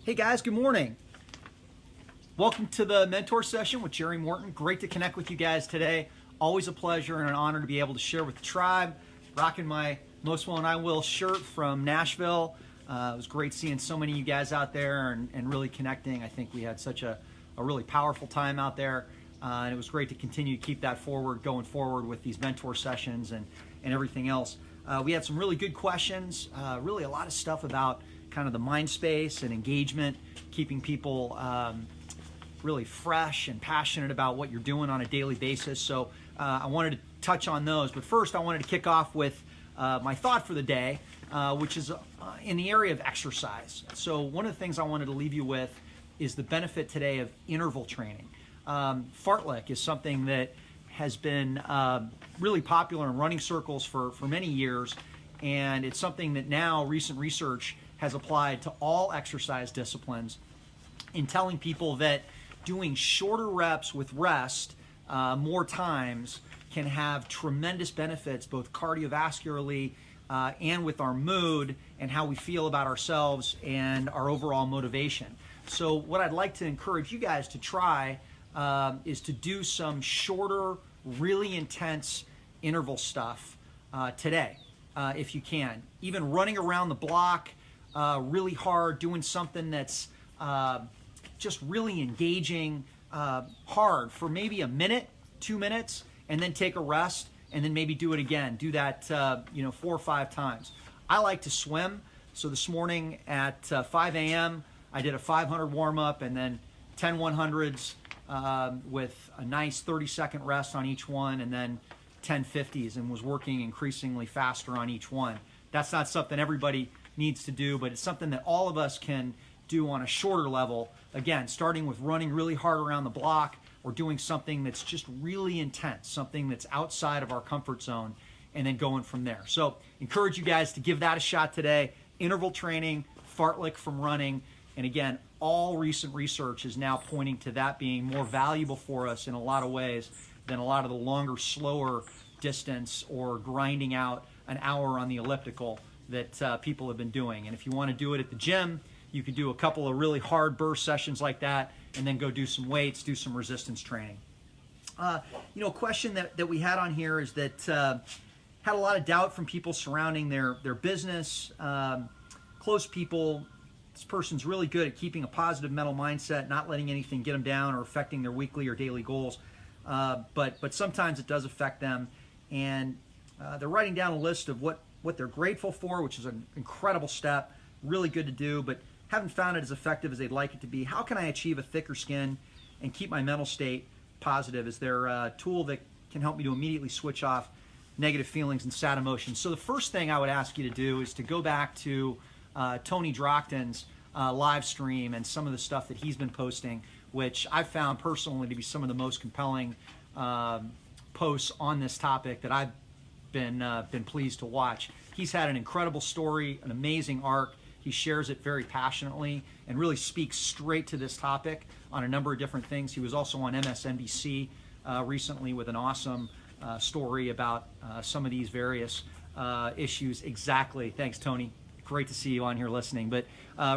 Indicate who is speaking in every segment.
Speaker 1: Hey guys, good morning. Welcome to the mentor session with Gerry Morton. Great to connect with you guys today. Always a pleasure and an honor to be able to share with the tribe. Rocking my Most Will and I Will shirt from Nashville. It was great seeing so many of you guys out there and really connecting. I think we had such a really powerful time out there. And it was great to continue to keep that going forward with these mentor sessions and everything else. We had some really good questions, really a lot of stuff about kind of the mind space and engagement, keeping people really fresh and passionate about what you're doing on a daily basis. So I wanted to touch on those. But first, I wanted to kick off with my thought for the day, which is in the area of exercise. So one of the things I wanted to leave you with is the benefit today of interval training. Fartlek is something that has been really popular in running circles for many years, and it's something that now recent research has applied to all exercise disciplines in telling people that doing shorter reps with rest more times can have tremendous benefits both cardiovascularly and with our mood and how we feel about ourselves and our overall motivation. So what I'd like to encourage you guys to try is to do some shorter, really intense interval stuff today if you can. Even running around the block really hard, doing something that's just really engaging hard for maybe a minute, 2 minutes, and then take a rest, and then maybe do it again. Do that 4 or 5 times. I like to swim, so this morning at 5 a.m. I did a 500 warm-up and then 10 100s with a nice 30-second rest on each one, and then 10 50s, and was working increasingly faster on each one. That's not something everybody needs to do, but it's something that all of us can do on a shorter level. Again, starting with running really hard around the block or doing something that's just really intense, something that's outside of our comfort zone, and then going from there. So encourage you guys to give that a shot today. Interval training, fartlek from running, and again, all recent research is now pointing to that being more valuable for us in a lot of ways than a lot of the longer, slower distance or grinding out an hour on the elliptical that people have been doing. And if you want to do it at the gym, you could do a couple of really hard burst sessions like that and then go do some weights, do some resistance training. A question that we had on here is that had a lot of doubt from people surrounding their business, close people. This person's really good at keeping a positive mental mindset, not letting anything get them down or affecting their weekly or daily goals. But sometimes it does affect them. And they're writing down a list of what they're grateful for, which is an incredible step, really good to do, but haven't found it as effective as they'd like it to be. How can I achieve a thicker skin and keep my mental state positive? Is there a tool that can help me to immediately switch off negative feelings and sad emotions? So the first thing I would ask you to do is to go back to Tony Drockton's live stream and some of the stuff that he's been posting, which I've found personally to be some of the most compelling posts on this topic that I've been pleased to watch. He's had an incredible story, an amazing arc. He shares it very passionately and really speaks straight to this topic on a number of different things. He was also on MSNBC recently with an awesome story about some of these various issues. Exactly. Thanks, Tony. Great to see you on here listening. But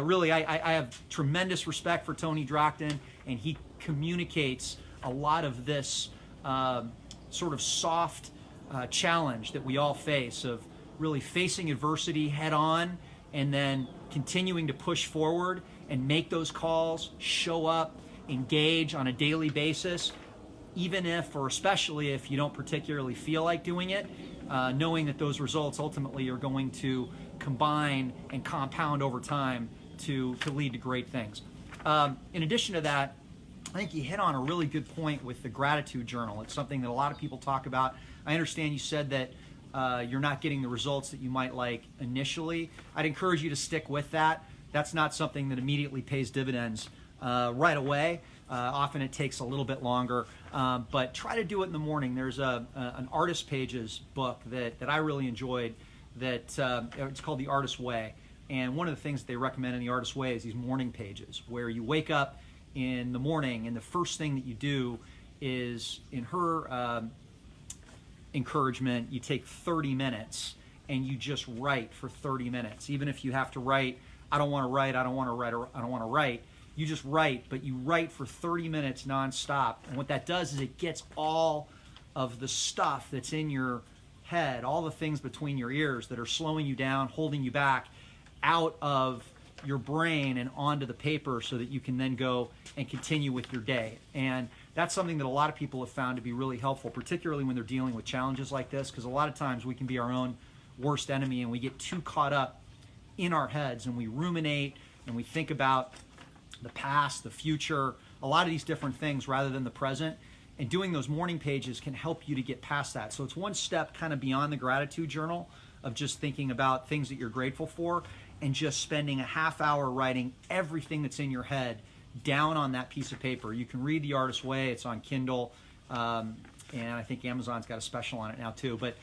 Speaker 1: really, I have tremendous respect for Tony Drockton, and he communicates a lot of this sort of soft challenge that we all face of really facing adversity head on and then continuing to push forward and make those calls, show up, engage on a daily basis, even if or especially if you don't particularly feel like doing it, knowing that those results ultimately are going to combine and compound over time to lead to great things. In addition to that, I think you hit on a really good point with the gratitude journal. It's something that a lot of people talk about. I understand you said that you're not getting the results that you might like initially. I'd encourage you to stick with that. That's not something that immediately pays dividends right away. Often it takes a little bit longer, but try to do it in the morning. There's an Artist Pages book that I really enjoyed that it's called The Artist's Way. And one of the things that they recommend in The Artist's Way is these morning pages where you wake up in the morning and the first thing that you do is, in her encouragement, you take 30 minutes and you just write for 30 minutes. Even if you have to write I don't want to write, I don't want to write, or I don't want to write. You just write, but you write for 30 minutes nonstop. And what that does is it gets all of the stuff that's in your head, all the things between your ears that are slowing you down, holding you back, out of your brain and onto the paper so that you can then go and continue with your day. And that's something that a lot of people have found to be really helpful, particularly when they're dealing with challenges like this, because a lot of times we can be our own worst enemy and we get too caught up in our heads and we ruminate and we think about the past, the future, a lot of these different things rather than the present. And doing those morning pages can help you to get past that. So it's one step kind of beyond the gratitude journal of just thinking about things that you're grateful for and just spending a half hour writing everything that's in your head down on that piece of paper. You can read The Artist's Way. It's on Kindle. And I think Amazon's got a special on it now too. But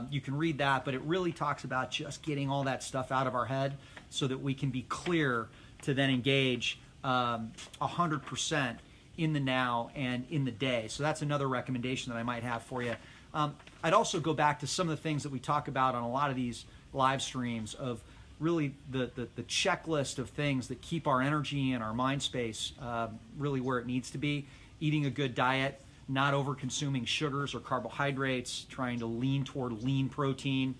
Speaker 1: you can read that. But it really talks about just getting all that stuff out of our head so that we can be clear to then engage 100% in the now and in the day. So that's another recommendation that I might have for you. I'd also go back to some of the things that we talk about on a lot of these live streams of really the checklist of things that keep our energy and our mind space really where it needs to be. Eating a good diet, not over consuming sugars or carbohydrates, trying to lean toward lean protein,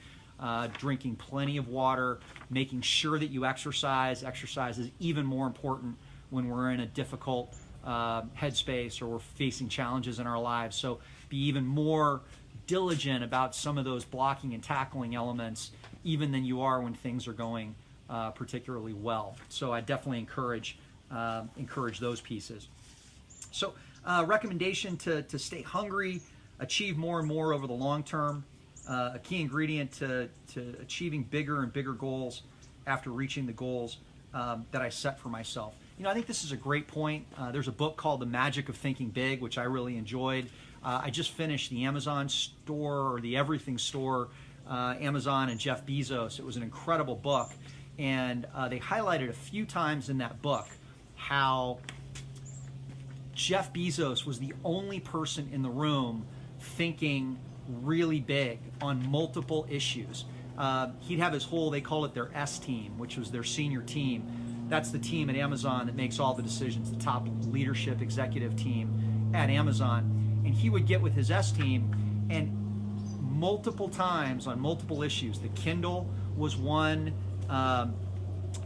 Speaker 1: drinking plenty of water, making sure that you exercise. Exercise is even more important when we're in a difficult headspace or we're facing challenges in our lives. So be even more diligent about some of those blocking and tackling elements even than you are when things are going particularly well. So I definitely encourage those pieces. So recommendation to stay hungry, achieve more and more over the long term. A key ingredient to achieving bigger and bigger goals after reaching the goals that I set for myself. You know, I think this is a great point. There's a book called The Magic of Thinking Big, which I really enjoyed. I just finished the Amazon store, or the Everything store, Amazon and Jeff Bezos. It was an incredible book. And they highlighted a few times in that book how Jeff Bezos was the only person in the room thinking really big on multiple issues. He'd have his whole, they call it their S team, which was their senior team. That's the team at Amazon that makes all the decisions, the top leadership executive team at Amazon. And he would get with his S team, and multiple times on multiple issues. The Kindle was one,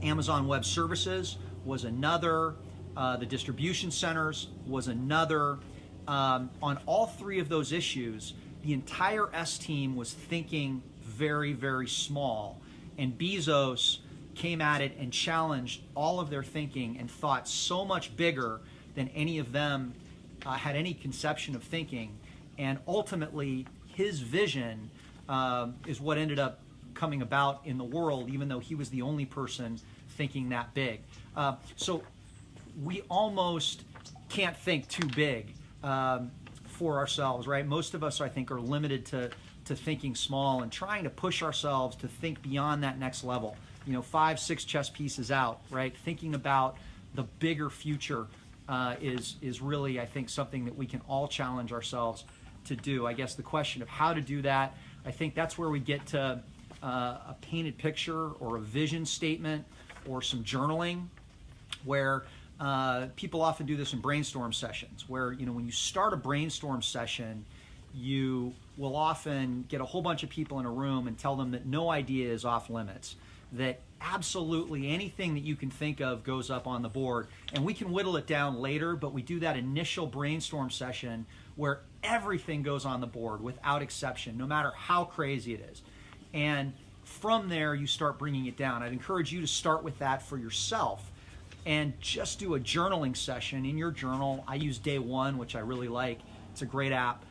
Speaker 1: Amazon Web Services was another, the distribution centers was another. On all three of those issues, the entire S team was thinking very, very small. And Bezos came at it and challenged all of their thinking and thought so much bigger than any of them had any conception of thinking. And ultimately, his vision is what ended up coming about in the world, even though he was the only person thinking that big. So we almost can't think too big for ourselves, right? Most of us, I think, are limited to thinking small and trying to push ourselves to think beyond that next level. You know, 5, 6 chess pieces out, right? Thinking about the bigger future is really, I think, something that we can all challenge ourselves to do. I guess the question of how to do that, I think that's where we get to a painted picture or a vision statement or some journaling, where people often do this in brainstorm sessions, where, you know, when you start a brainstorm session, you will often get a whole bunch of people in a room and tell them that no idea is off limits, that absolutely anything that you can think of goes up on the board. And we can whittle it down later, but we do that initial brainstorm session where everything goes on the board without exception, no matter how crazy it is. And from there, you start bringing it down. I'd encourage you to start with that for yourself and just do a journaling session in your journal. I use Day One, which I really like. It's a great app.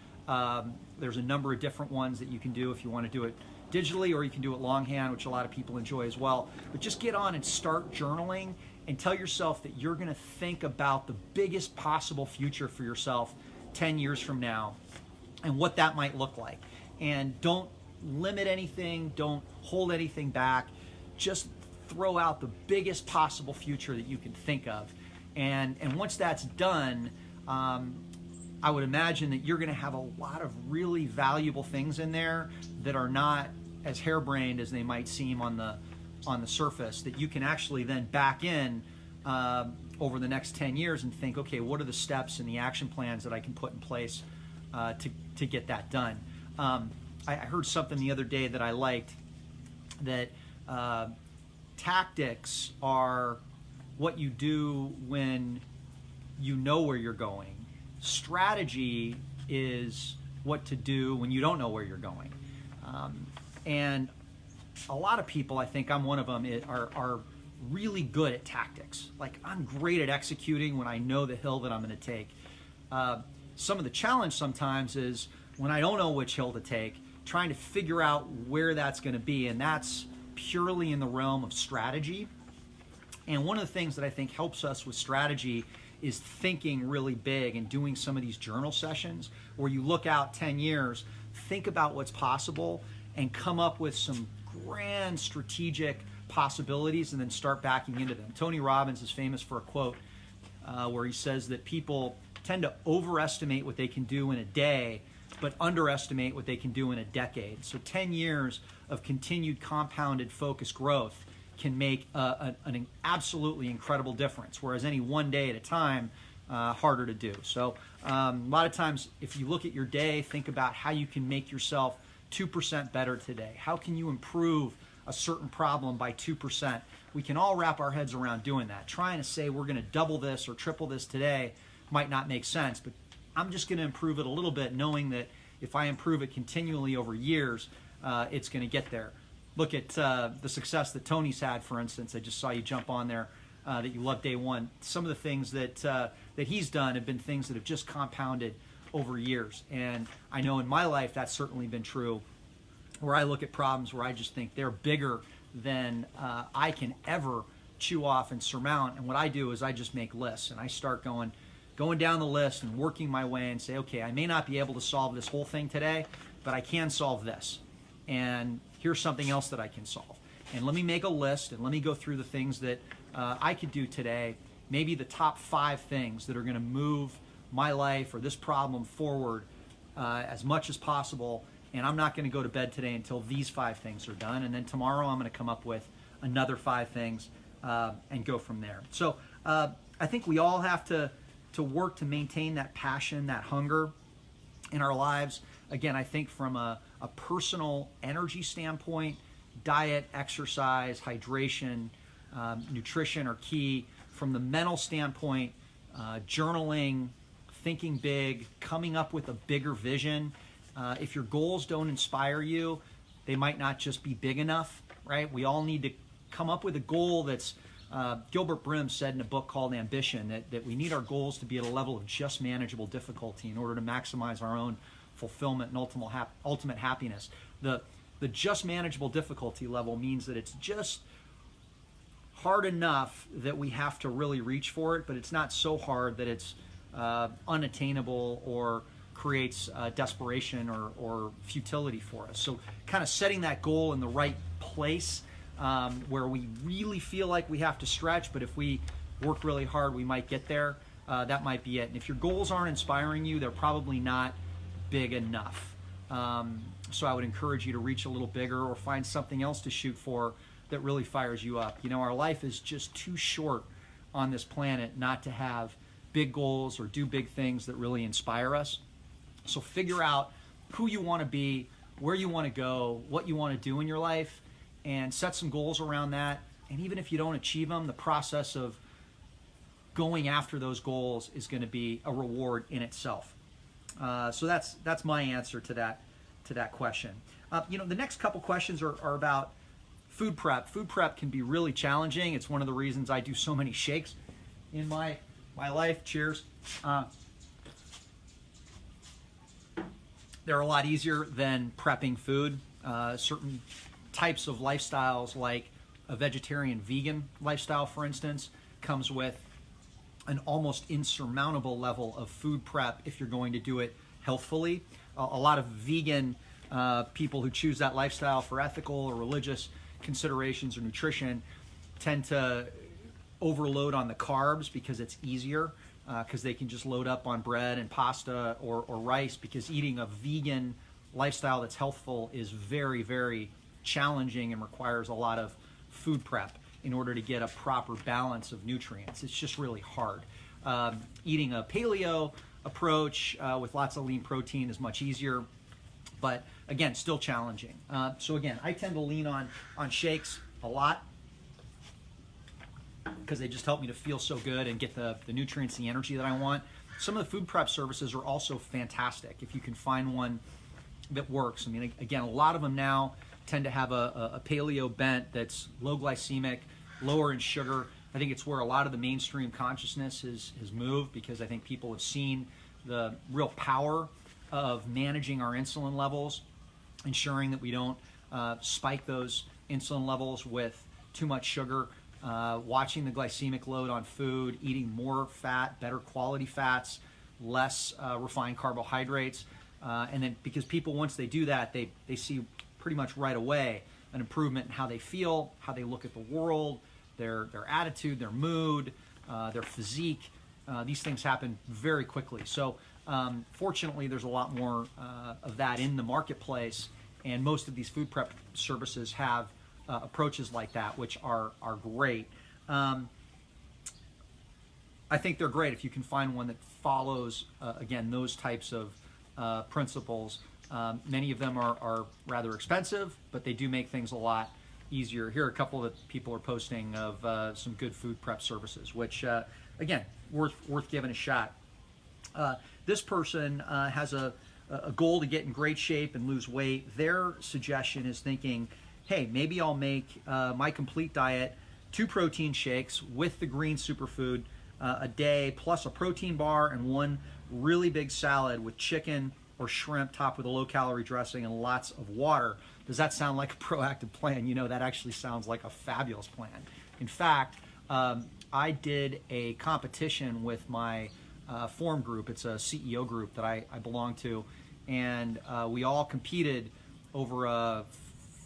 Speaker 1: There's a number of different ones that you can do if you want to do it digitally, or you can do it longhand, which a lot of people enjoy as well. But just get on and start journaling and tell yourself that you're going to think about the biggest possible future for yourself 10 years from now and what that might look like. And don't limit anything, don't hold anything back. Just throw out the biggest possible future that you can think of. And once that's done, I would imagine that you're going to have a lot of really valuable things in there that are not as harebrained as they might seem on the on the surface that you can actually then back in over the next 10 years and think, okay, what are the steps and the action plans that I can put in place to get that done? I heard something the other day that I liked, that tactics are what you do when you know where you're going. Strategy is what to do when you don't know where you're going. And a lot of people, I think I'm one of them, are really good at tactics. Like, I'm great at executing when I know the hill that I'm going to take. Some of the challenge sometimes is when I don't know which hill to take, trying to figure out where that's going to be, and that's purely in the realm of strategy. And one of the things that I think helps us with strategy is thinking really big and doing some of these journal sessions where you look out 10 years, think about what's possible, and come up with some grand strategic possibilities and then start backing into them. Tony Robbins is famous for a quote where he says that people tend to overestimate what they can do in a day, but underestimate what they can do in a decade. So 10 years of continued compounded focused growth can make an absolutely incredible difference, whereas any one day at a time, harder to do. So a lot of times, if you look at your day, think about how you can make yourself 2% better today. How can you improve a certain problem by 2%? We can all wrap our heads around doing that. Trying to say we're going to double this or triple this today might not make sense, but I'm just going to improve it a little bit, knowing that if I improve it continually over years, it's going to get there. Look at the success that Tony's had, for instance. I just saw you jump on there, that you love day one. Some of the things that he's done have been things that have just compounded over years. And I know in my life that's certainly been true, where I look at problems where I just think they're bigger than I can ever chew off and surmount. And what I do is I just make lists, and I start going down the list and working my way and say, okay, I may not be able to solve this whole thing today, but I can solve this. And here's something else that I can solve. And let me make a list, and let me go through the things that I could do today, maybe the top 5 things that are going to move my life or this problem forward as much as possible. And I'm not going to go to bed today until these 5 things are done. And then tomorrow I'm going to come up with another 5 things and go from there. So I think we all have to work to maintain that passion, that hunger in our lives. Again, I think from a personal energy standpoint, diet, exercise, hydration, nutrition are key. From the mental standpoint, journaling, thinking big, coming up with a bigger vision. If your goals don't inspire you, they might not just be big enough, right? We all need to come up with a goal that's, Gilbert Brim said in a book called Ambition, that we need our goals to be at a level of just manageable difficulty in order to maximize our own fulfillment and ultimate happiness. The just manageable difficulty level means that it's just hard enough that we have to really reach for it, but it's not so hard that it's unattainable or creates desperation or futility for us. So kind of setting that goal in the right place where we really feel like we have to stretch, but if we work really hard, we might get there. That might be it. And if your goals aren't inspiring you, they're probably not big enough. So I would encourage you to reach a little bigger or find something else to shoot for that really fires you up. You know, our life is just too short on this planet not to have big goals or do big things that really inspire us. So figure out who you want to be, where you want to go, what you want to do in your life, and set some goals around that. And even if you don't achieve them, the process of going after those goals is going to be a reward in itself. So that's my answer to that question. You know, the next couple questions are about food prep. Food prep can be really challenging. It's one of the reasons I do so many shakes in my life. Cheers. They're a lot easier than prepping food. Certain types of lifestyles, like a vegetarian vegan lifestyle, for instance, comes with an almost insurmountable level of food prep if you're going to do it healthfully. A lot of vegan people who choose that lifestyle for ethical or religious considerations or nutrition tend to overload on the carbs because it's easier, because they can just load up on bread and pasta or rice, because eating a vegan lifestyle that's healthful is very, very challenging and requires a lot of food prep in order to get a proper balance of nutrients. It's just really hard. Eating a paleo approach with lots of lean protein is much easier, but again, still challenging. So again, I tend to lean on shakes a lot because they just help me to feel so good and get the nutrients, the energy that I want. Some of the food prep services are also fantastic if you can find one that works. I mean, again, a lot of them now tend to have a paleo bent that's low glycemic, lower in sugar. I think it's where a lot of the mainstream consciousness has moved, because I think people have seen the real power of managing our insulin levels, ensuring that we don't spike those insulin levels with too much sugar, watching the glycemic load on food, eating more fat, better quality fats, less refined carbohydrates. And then because people, once they do that, they see pretty much right away an improvement in how they feel, how they look at the world, their attitude, their mood, their physique. These things happen very quickly. So fortunately, there's a lot more of that in the marketplace, and most of these food prep services have approaches like that, which are great. I think they're great if you can find one that follows, again, those types of principles. Many of them are rather expensive, but they do make things a lot easier. Here are a couple that people are posting of some good food prep services, which, again, worth giving a shot. This person has a goal to get in great shape and lose weight. Their suggestion is thinking, hey, maybe I'll make my complete diet 2 protein shakes with the green superfood a day, plus a protein bar and 1 really big salad with chicken or shrimp topped with a low-calorie dressing and lots of water. Does that sound like a proactive plan? You know, that actually sounds like a fabulous plan. In fact, I did a competition with my form group. It's a CEO group that I belong to, and we all competed over a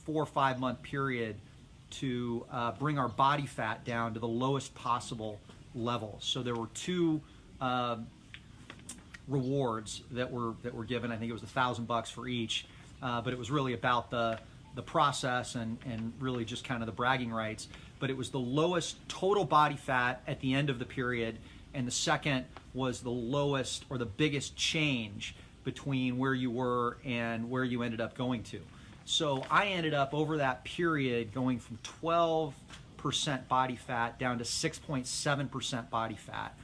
Speaker 1: 4 or 5 month period to bring our body fat down to the lowest possible level. So there were 2 rewards that were given. I think it was $1,000 for each, but it was really about the process and really just kind of the bragging rights. But it was the lowest total body fat at the end of the period, and the second was the lowest or the biggest change between where you were and where you ended up going to. So I ended up over that period going from 12% body fat down to 6.7% body fat,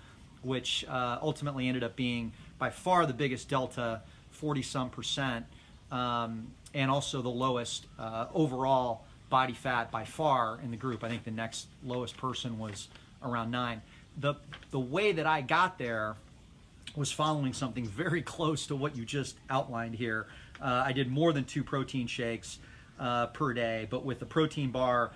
Speaker 1: which ultimately ended up being by far the biggest delta, 40-some%, and also the lowest overall body fat by far in the group. I think the next lowest person was around 9. The way that I got there was following something very close to what you just outlined here. I did more than 2 protein shakes per day, but with the protein bar,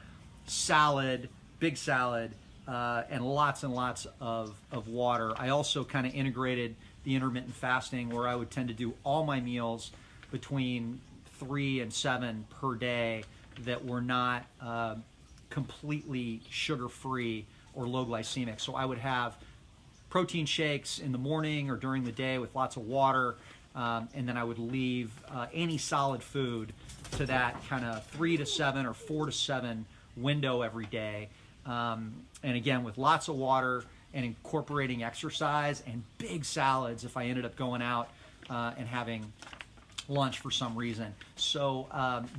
Speaker 1: salad, big salad, and lots of water. I also kind of integrated the intermittent fasting, where I would tend to do all my meals between 3 and 7 per day that were not completely sugar-free or low glycemic. So I would have protein shakes in the morning or during the day with lots of water, and then I would leave any solid food to that kind of 3 to 7 or 4 to 7 window every day. And again, with lots of water and incorporating exercise and big salads if I ended up going out and having lunch for some reason. So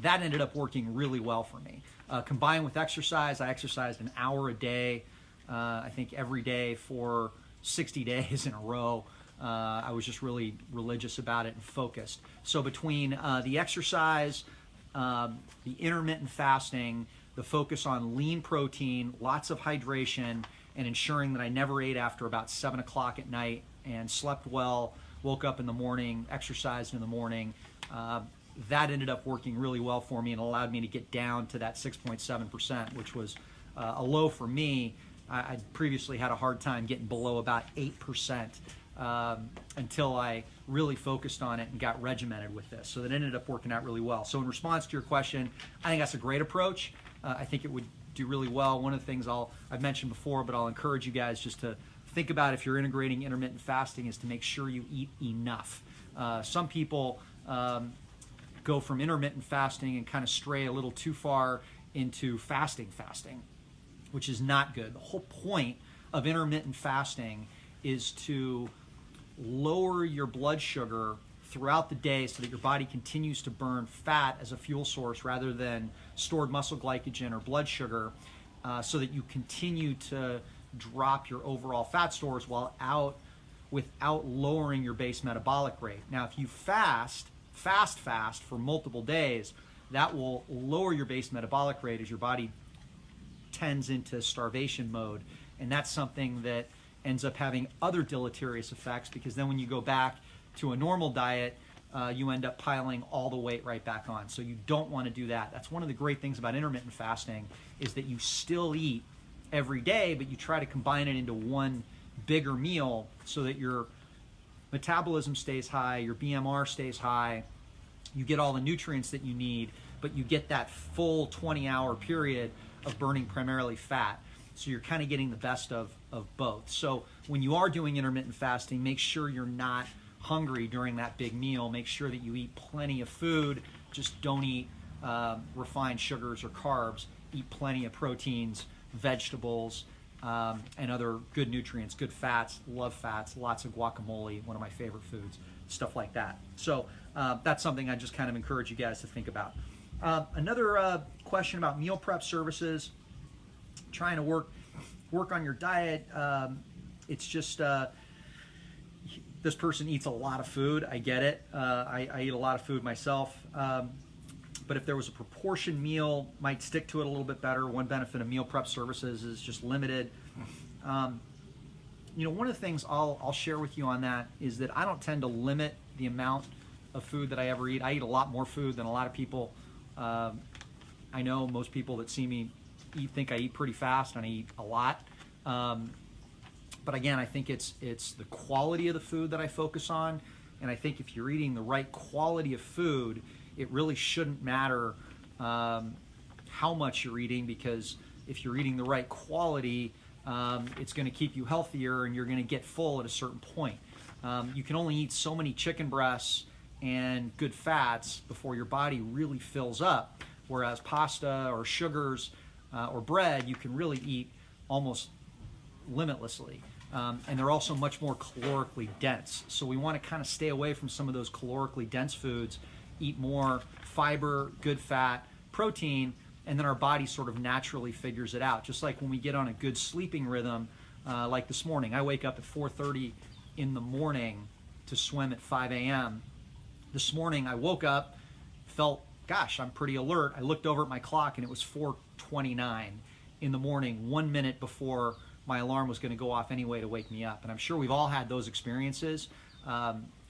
Speaker 1: that ended up working really well for me. Combined with exercise, I exercised an hour a day, I think every day for 60 days in a row. I was just really religious about it and focused. So between the exercise, the intermittent fasting, the focus on lean protein, lots of hydration, and ensuring that I never ate after about 7 o'clock at night and slept well, woke up in the morning, exercised in the morning, that ended up working really well for me and allowed me to get down to that 6.7%, which was a low for me. I previously had a hard time getting below about 8% until I really focused on it and got regimented with this. So that ended up working out really well. So in response to your question, I think that's a great approach. I think it would do really well. One of the things I've mentioned before, but I'll encourage you guys just to think about if you're integrating intermittent fasting, is to make sure you eat enough. Some people go from intermittent fasting and kind of stray a little too far into fasting, which is not good. The whole point of intermittent fasting is to lower your blood sugar throughout the day so that your body continues to burn fat as a fuel source rather than stored muscle glycogen or blood sugar, so that you continue to drop your overall fat stores without lowering your base metabolic rate. Now, if you fast for multiple days, that will lower your base metabolic rate as your body tends into starvation mode. And that's something that ends up having other deleterious effects, because then when you go back to a normal diet, you end up piling all the weight right back on. So you don't want to do that. That's one of the great things about intermittent fasting, is that you still eat every day, but you try to combine it into one bigger meal so that your metabolism stays high, your BMR stays high, you get all the nutrients that you need, but you get that full 20-hour period of burning primarily fat. So you're kind of getting the best of both. So when you are doing intermittent fasting, make sure you're not hungry during that big meal. Make sure that you eat plenty of food. Just don't eat refined sugars or carbs. Eat plenty of proteins, vegetables, and other good nutrients, good fats. Love fats. Lots of guacamole, one of my favorite foods, stuff like that. So that's something I just kind of encourage you guys to think about. Another question about meal prep services. Trying to work on your diet. It's just this person eats a lot of food. I get it. I eat a lot of food myself. But if there was a proportion meal, might stick to it a little bit better. One benefit of meal prep services is just limited. One of the things I'll share with you on that is that I don't tend to limit the amount of food that I ever eat. I eat a lot more food than a lot of people. I know most people that see me think I eat pretty fast, and I eat a lot. But again, I think it's the quality of the food that I focus on. And I think if you're eating the right quality of food, it really shouldn't matter how much you're eating, because if you're eating the right quality, it's going to keep you healthier and you're going to get full at a certain point. You can only eat so many chicken breasts and good fats before your body really fills up, whereas pasta or sugars or bread, you can really eat almost limitlessly. And they're also much more calorically dense. So we want to kind of stay away from some of those calorically dense foods, eat more fiber, good fat, protein, and then our body sort of naturally figures it out. Just like when we get on a good sleeping rhythm, like this morning. I wake up at 4:30 in the morning to swim at 5 a.m. This morning I woke up, felt, gosh, I'm pretty alert. I looked over at my clock and it was 4:29 in the morning, 1 minute before my alarm was going to go off anyway to wake me up. And I'm sure we've all had those experiences,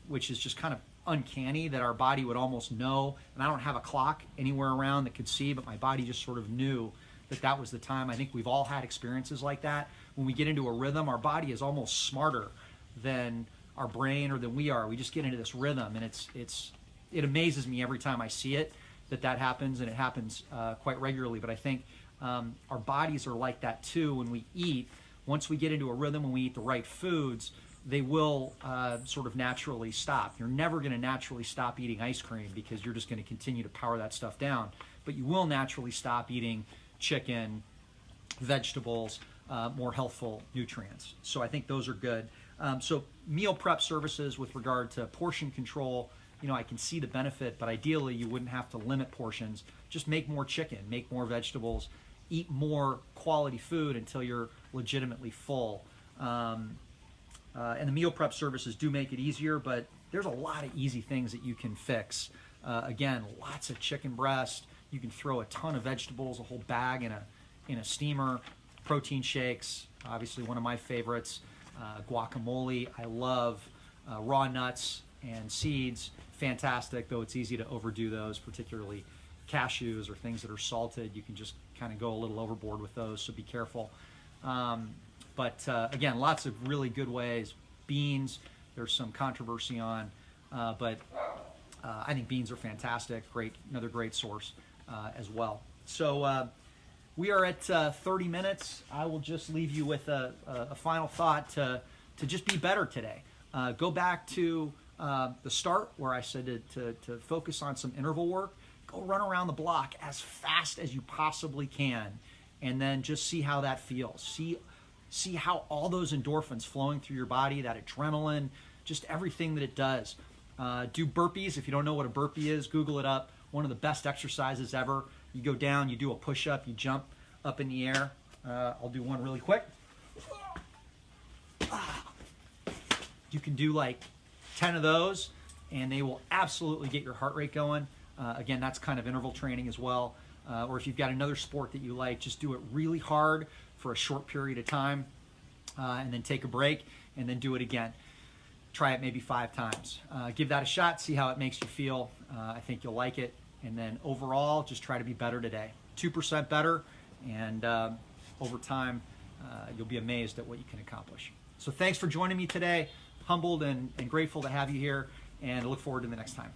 Speaker 1: which is just kind of uncanny that our body would almost know. And I don't have a clock anywhere around that could see, but my body just sort of knew that that was the time. I think we've all had experiences like that. When we get into a rhythm, our body is almost smarter than our brain or than we are. We just get into this rhythm, and it amazes me every time I see it that happens, and it happens quite regularly. But I think our bodies are like that too. When we eat, once we get into a rhythm, when we eat the right foods, they will sort of naturally stop. You're never going to naturally stop eating ice cream because you're just going to continue to power that stuff down. But you will naturally stop eating chicken, vegetables, more healthful nutrients. So I think those are good. So meal prep services with regard to portion control, I can see the benefit, but ideally you wouldn't have to limit portions. Just make more chicken, make more vegetables, eat more quality food until you're legitimately full. And the meal prep services do make it easier, but there's a lot of easy things that you can fix. Again, lots of chicken breast. You can throw a ton of vegetables, a whole bag in a steamer. Protein shakes, obviously one of my favorites. Guacamole, I love. Raw nuts and seeds, fantastic, though it's easy to overdo those, particularly cashews or things that are salted. You can just kind of go a little overboard with those, so be careful. But again, lots of really good ways. Beans, there's some controversy on, but I think beans are fantastic. Another great source as well. So we are at 30 minutes. I will just leave you with a final thought to just be better today. Go back to the start where I said to focus on some interval work. go run around the block as fast as you possibly can, and then just see how that feels. See how all those endorphins flowing through your body, that adrenaline, just everything that it does. Do burpees. If you don't know what a burpee is, Google it up. One of the best exercises ever. You go down, you do a push-up, you jump up in the air. I'll do one really quick. You can do like 10 of those, and they will absolutely get your heart rate going. Again, that's kind of interval training as well. Or if you've got another sport that you like, just do it really hard for a short period of time, and then take a break, and then do it again. Try it maybe 5 times. Give that a shot, see how it makes you feel. I think you'll like it. And then overall, just try to be better today. 2% better, and over time, you'll be amazed at what you can accomplish. So thanks for joining me today. Humbled and grateful to have you here, and I look forward to the next time.